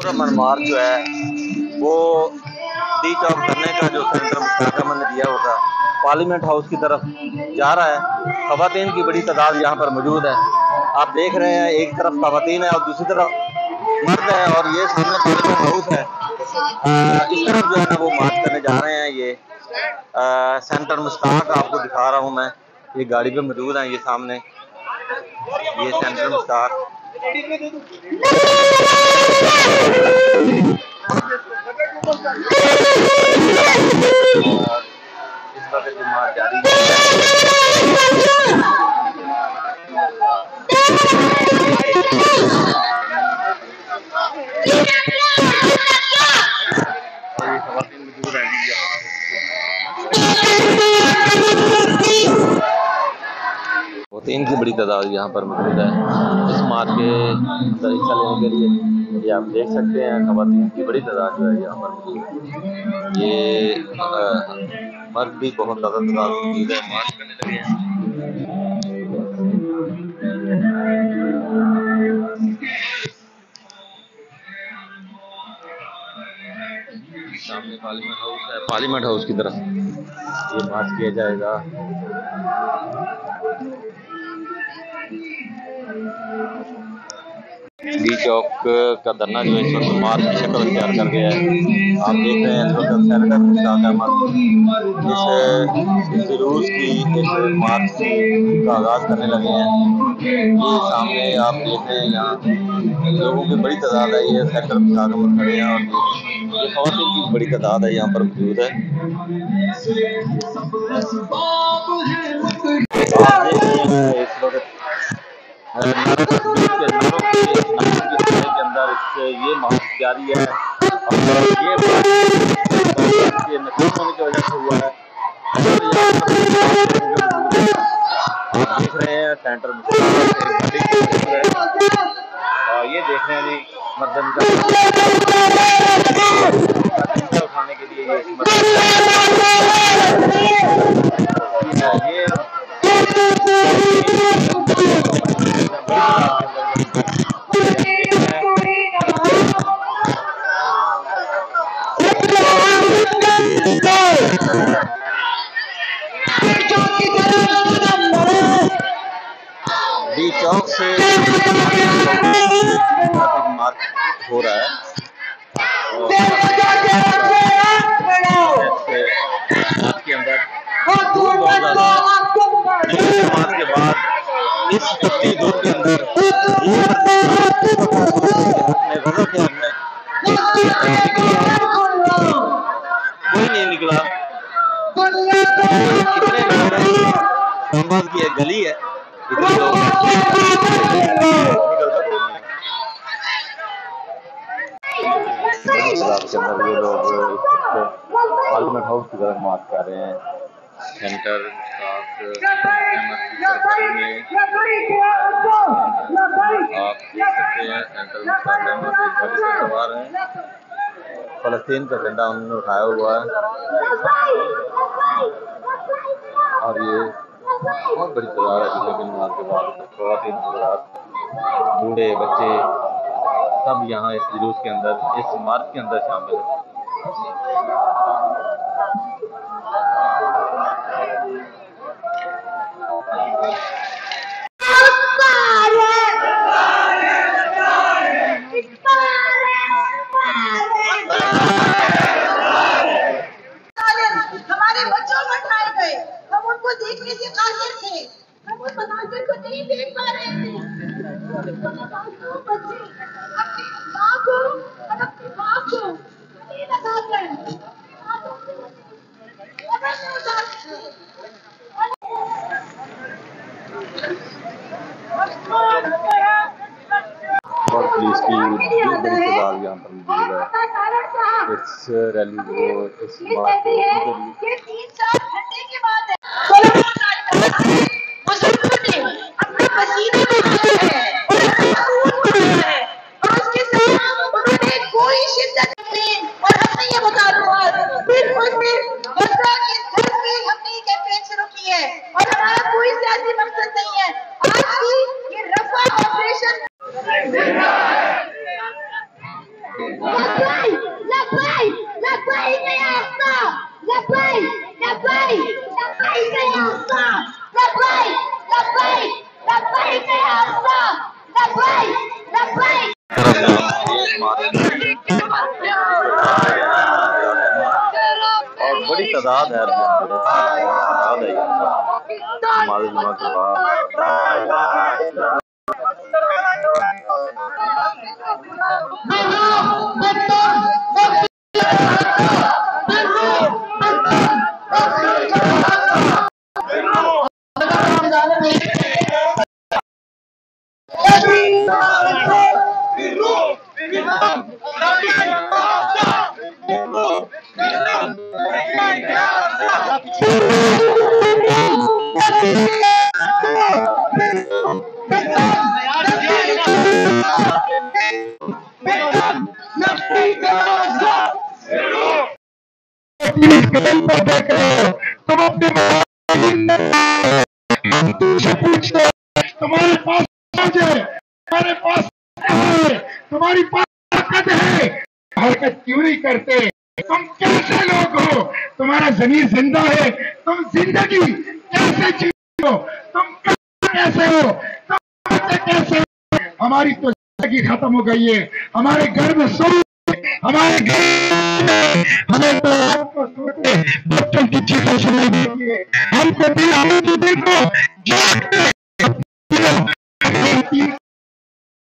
अमन मार्च जो है वो डी चौक करने का जो सेंटर मुस्तकमल ने दिया होगा पार्लियामेंट हाउस की तरफ जा रहा है। खवातीन की बड़ी तादाद यहाँ पर मौजूद है। आप देख रहे हैं एक तरफ खवातीन है और दूसरी तरफ मर्द है और ये सामने पार्लियामेंट हाउस है। इस तरफ जो है ना वो मार्च करने जा रहे हैं। ये सेंटर मुश्ताक आपको दिखा रहा हूँ मैं, ये गाड़ी पे मौजूद है। ये सामने ये सेंटर मुश्ताक इस वक्त मार्च जारी है। खवातीन की बड़ी तादाद यहाँ पर मौजूद है इस मार्च के अंदर हिस्सा लेने के लिए। ये आप देख सकते हैं खवातीन की बड़ी तादाद जो है यहाँ पर मौजूद है। ये मर्द भी बहुत ज़्यादा तादाद मौजूद है, मार्च करने लगे हैं। सामने पार्लियामेंट हाउस है, पार्लियामेंट हाउस की तरफ ये मार्च किया जाएगा। डी चौक का धरना जो इस वक्त मार्च की शक्ल इख्तियार कर गया है। आप देख रहे हैं इस वक्त सेनेटर मुश्ताक अहमद इस जुलूस की इस मार्च का आगाज करने लगे हैं। ये सामने आप देख रहे हैं यहाँ लोगों की बड़ी तादाद है। ये सेनेटर मुश्ताक अहमद खड़े हैं और ये खवातीन की बड़ी तादाद है यहाँ पर मौजूद है। आप देख रहे हैं इस वक्त के अंदर ये मार्च जारी है और ये नकाम होने की वजह से हुआ है। आप देख रहे हैं सेंटर और ये देख रहे हैं जी मर्दन का उठाने के लिए ये डी चौक से मार्च हो रहा है के अंदर समाज के बाद इस तब्दील दौर के अंदर कोई नहीं निकला। समाज की एक गली है, इतने लोग ये लोग पार्लियामेंट हाउस की तरफ मार्च कर रहे हैं। सेंटर आप देख सकते हैं सेंटर सवार हैं। फलस्तीन का झंडा उन्होंने उठाया हुआ है और ये बहुत बड़ी तादाद है। लेकिन मार्च के बाद खवातीन बूढ़े बच्चे सब यहाँ इस जुलूस के अंदर इस मार्च के अंदर शामिल है। हमारे बच्चों को उठाए गए, हम उनको देखने से कासिर थे, हम उस मनाजिर को नहीं देख पा रहे थे। बच्चे अपनी माँ को और अपनी माँ को नहीं लगाकर और पुलिस की बड़ी तादाद यहाँ पर मौजूद है। इस रैली को इस बात को ये 3-4 घंटे के बाद है। बुजुर्गों ने अपने पसीने बहाए हैं और अपना खून बहाया है और उसके साथ उन्होंने कोई शिद्दत नहीं। और हमने ये बता दूँ फिर उसमें वर्षा की धर्म में हमने ये कैंपेन शुरू की है और हमारा कोई सियासी मकसद नहीं है। आज की ये रफा ऑपरेशन और बड़ी तादाद है मालूम के तुम अपने तुमसे पूछते तुम्हारे पास तुम्हारे पास है, तुम्हारी पास ताकत है, हरकत क्यों नहीं करते? तुम कैसे लोग हो? तुम्हारा जमीन जिंदा है, तुम जिंदगी कैसे जीते हो? तुम कैसे हो? तुम कैसे हो? हमारी तो जिंदगी खत्म हो गई है, हमारे घर में सो, हमारे घर हमें तो आपको सोते बच्चों की चीजें सुनाई देती है, हमको देखो